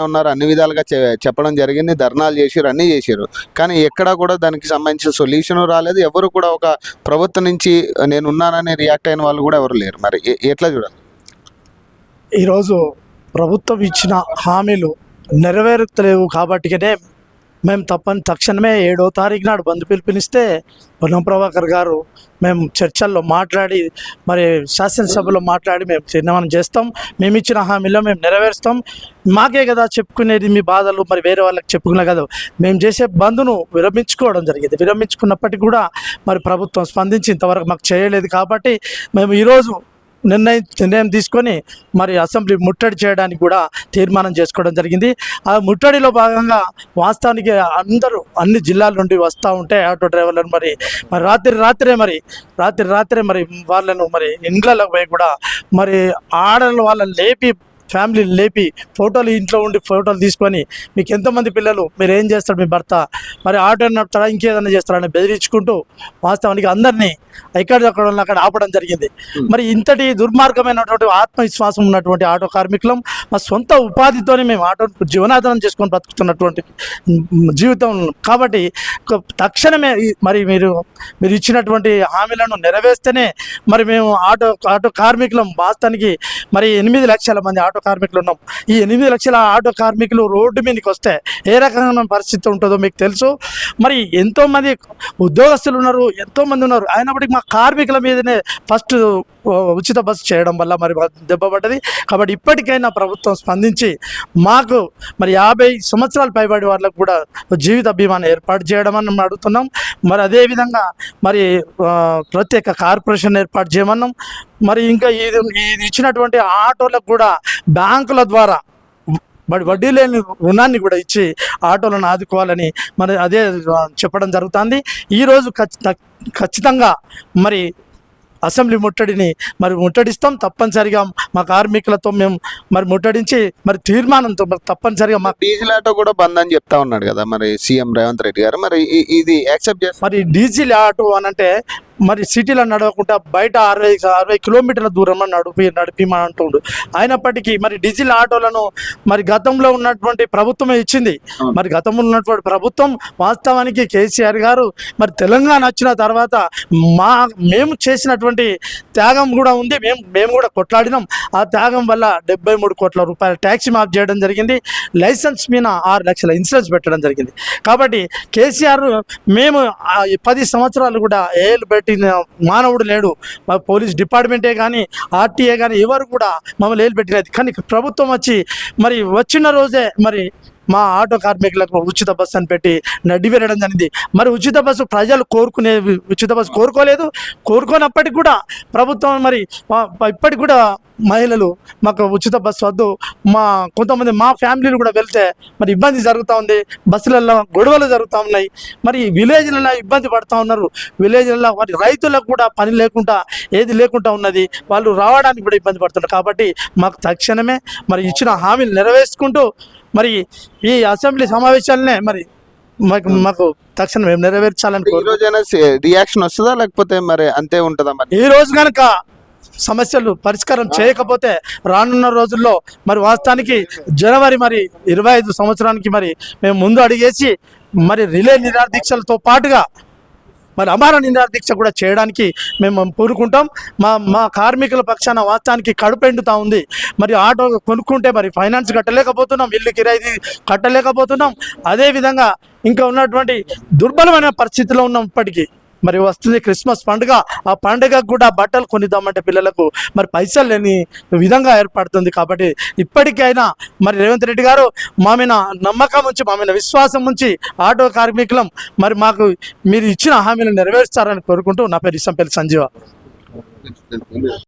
ఉన్నారు, అన్ని విధాలుగా చెప్పడం జరిగింది, ధర్నాలు చేసిరు, అన్నీ చేసిరు. కానీ ఎక్కడా కూడా దానికి సంబంధించిన సొల్యూషన్ రాలేదు. ఎవరు కూడా ఒక ప్రభుత్వం నుంచి నేను ఉన్నానని రియాక్ట్ అయిన వాళ్ళు కూడా ఎవరు లేరు. మరి ఎట్లా చూడాలి? ఈరోజు ప్రభుత్వం ఇచ్చిన హామీలు నెరవేరుతలేవు కాబట్టినే మేము తక్షణమే 7వ తారీఖు నాడు బంద్ పిలుపునిస్తే పొన్నం ప్రభాకర్ గారు మేము చర్చల్లో మాట్లాడి మరి శాసనసభలో మాట్లాడి మేము తీర్మానం చేస్తాం, మేము ఇచ్చిన హామీలో మేము నెరవేరుస్తాం. మాకే కదా చెప్పుకునేది మీ బాధలు, మరి వేరే వాళ్ళకి చెప్పుకునే కదా. మేము చేసే బంద్ను విరమించుకోవడం జరిగింది. విరమించుకున్నప్పటికీ కూడా మరి ప్రభుత్వం స్పందించి ఇంతవరకు మాకు చేయలేదు. కాబట్టి మేము ఈరోజు నిర్ణయం తీసుకొని మరి అసెంబ్లీ ముట్టడి చేయడానికి కూడా తీర్మానం చేసుకోవడం జరిగింది. ఆ ముట్టడిలో భాగంగా వాస్తవానికి అందరూ అన్ని జిల్లాల నుండి వస్తూ ఉంటే ఆటో డ్రైవర్లను మరి రాత్రి వాళ్ళను మరి ఇండ్లలోకి పోయి కూడా మరి వాళ్ళని లేపి ఫ్యామిలీని లేపి ఫోటోలు ఇంట్లో ఉండి ఫోటోలు తీసుకొని మీకు ఎంతమంది పిల్లలు, మీరు ఏం చేస్తాడు, మీ భర్త మరి ఆటో నడుపుతాడా ఇంకేదన్నా చేస్తాడని బెదిరించుకుంటూ వాస్తవానికి అందరినీ అక్కడ ఆపడం జరిగింది. మరి ఇంతటి దుర్మార్గమైనటువంటి ఆత్మవిశ్వాసం ఉన్నటువంటి ఆటో కార్మికులం మా సొంత ఉపాధితోనే మేము ఆటో జీవనాధారం చేసుకొని బతుకుతున్నటువంటి జీవితం. కాబట్టి తక్షణమే మరి మీరు ఇచ్చినటువంటి హామీలను నెరవేర్స్తేనే మరి మేము ఆటో కార్మికులం వాస్తవానికి మరి 8 లక్షల మంది ఆటో కార్మికులు ఉన్నాం. ఈ 8 లక్షల ఆటో కార్మికులు రోడ్డు మీదకి వస్తే ఏ రకమైన పరిస్థితి ఉంటుందో మీకు తెలుసు. మరి ఎంతోమంది ఉద్యోగస్తులు ఉన్నారు, ఎంతోమంది ఉన్నారు, అయినప్పటికీ మా కార్మికుల మీదనే ఫస్ట్ ఉచిత బస్సు చేయడం వల్ల మరి దెబ్బపడ్డది. కాబట్టి ఇప్పటికైనా ప్రభుత్వం స్పందించి మాకు మరి 50 సంవత్సరాలు పైబడి వాళ్ళకు కూడా జీవిత బీమాను ఏర్పాటు చేయడం అని అడుగుతున్నాం. మరి అదేవిధంగా మరి ప్రత్యేక కార్పొరేషన్ ఏర్పాటు చేయమన్నాం. మరి ఇంకా ఇది ఇచ్చినటువంటి ఆటోలకు కూడా బ్యాంకుల ద్వారా వడ్డీ లేని రుణాన్ని కూడా ఇచ్చి ఆటోలను ఆదుకోవాలని మరి అదే చెప్పడం జరుగుతుంది. ఈరోజు ఖచ్చితంగా మరి అసెంబ్లీ ముట్టడిని మరి ముట్టడిస్తాం. తప్పనిసరిగా మా కార్మికులతో మేము మరి ముట్టడించి మరి తీర్మానంతో తప్పనిసరిగా మా డీజిల్ ఆటో కూడా బంద్ అని చెప్తా ఉన్నాడు కదా మరి సీఎం రేవంత్ రెడ్డి గారు. మరి ఇది యాక్సెప్ట్ చేస్తారు? మరి డీజిల్ ఆటో అని అంటే మరి సిటీలో నడవకుండా బయట 60 కిలోమీటర్ల దూరం నడిపిమంటుండు. అయినప్పటికీ మరి డీజిల్ ఆటోలను మరి గతంలో ఉన్నటువంటి ప్రభుత్వమే ఇచ్చింది. మరి గతంలో ఉన్నటువంటి ప్రభుత్వం వాస్తవానికి కేసీఆర్ గారు మరి తెలంగాణ వచ్చిన తర్వాత మేము చేసినటువంటి త్యాగం కూడా ఉంది. మేము కూడా కొట్లాడినాం. ఆ త్యాగం వల్ల 73 కోట్ల రూపాయల ట్యాక్సీ మాఫ్ చేయడం జరిగింది. లైసెన్స్ మీద 6 లక్షల ఇన్సూరెన్స్ పెట్టడం జరిగింది. కాబట్టి కేసీఆర్ మేము 10 సంవత్సరాలు కూడా ఏళ్ళు పెట్టి మానవుడు లేడు. మా పోలీస్ డిపార్ట్మెంటే కానీ ఆర్టీఏ కానీ ఎవరు కూడా మమ్మల్ని ఏలు పెట్టినది. కానీ ప్రభుత్వం వచ్చి మరి వచ్చిన రోజే మరి మా ఆటో కార్మికులకు ఉచిత బస్సు అని పెట్టి నడివేయడం జరిగింది. మరి ఉచిత బస్సు ప్రజలు ఉచిత బస్సు కోరుకోనప్పటికి కూడా ప్రభుత్వం మరి ఇప్పటికి కూడా మహిళలు మాకు ఉచిత బస్సు వద్దు, కొంతమంది మా ఫ్యామిలీలు కూడా వెళ్తే మరి ఇబ్బంది జరుగుతూ ఉంది. బస్సులలో గొడవలు జరుగుతూ ఉన్నాయి. మరి విలేజ్లలో ఇబ్బంది పడుతూ ఉన్నారు. విలేజ్లలో మరి రైతులకు కూడా పని లేకుండా ఏది లేకుండా ఉన్నది. వాళ్ళు రావడానికి కూడా ఇబ్బంది పడుతున్నారు. కాబట్టి మాకు తక్షణమే మరి ఇచ్చిన హామీలు నెరవేర్చుకుంటూ మరి ఈ అసెంబ్లీ సమావేశాలనే మరి మాకు తక్షణం మేము నెరవేర్చాలని. ఈ రోజైనా రియాక్షన్ వస్తుందా లేకపోతే మరి అంతే ఉంటుందా? మరి ఈ రోజు కనుక సమస్యలు పరిష్కారం చేయకపోతే రానున్న రోజుల్లో మరి వాస్తవానికి జనవరి 25 సంవత్సరానికి మరి మేము ముందు అడిగేసి మరి రిలే నిరాదీక్షలతో పాటుగా మరి అమర నిరాదీక్ష కూడా చేయడానికి మేము కోరుకుంటాం. మా కార్మికుల పక్షాన వాస్తవానికి కడుపు ఎండుతూ ఉంది. మరి ఆటో కొనుక్కుంటే మరి ఫైనాన్స్ కట్టలేకపోతున్నాం, ఇల్లు కిరాయి కట్టలేకపోతున్నాం. అదేవిధంగా ఇంకా ఉన్నటువంటి దుర్బలమైన పరిస్థితిలో ఉన్నాం. ఇప్పటికీ మరి వస్తుంది క్రిస్మస్ పండుగ. ఆ పండుగకు కూడా బట్టలు కొనిద్దామంటే పిల్లలకు మరి పైసలు లేని విధంగా ఏర్పడుతుంది. కాబట్టి ఇప్పటికైనా మరి రేవంత్ రెడ్డి గారు మా మీద నమ్మకం ఉంచి, మా మీద విశ్వాసం ఉంచి ఆటో కార్మికులం మరి మాకు మీరు ఇచ్చిన హామీలు నెరవేరుస్తారని కోరుకుంటూ నా పేరు ఇసంపల్లి సంజీవ.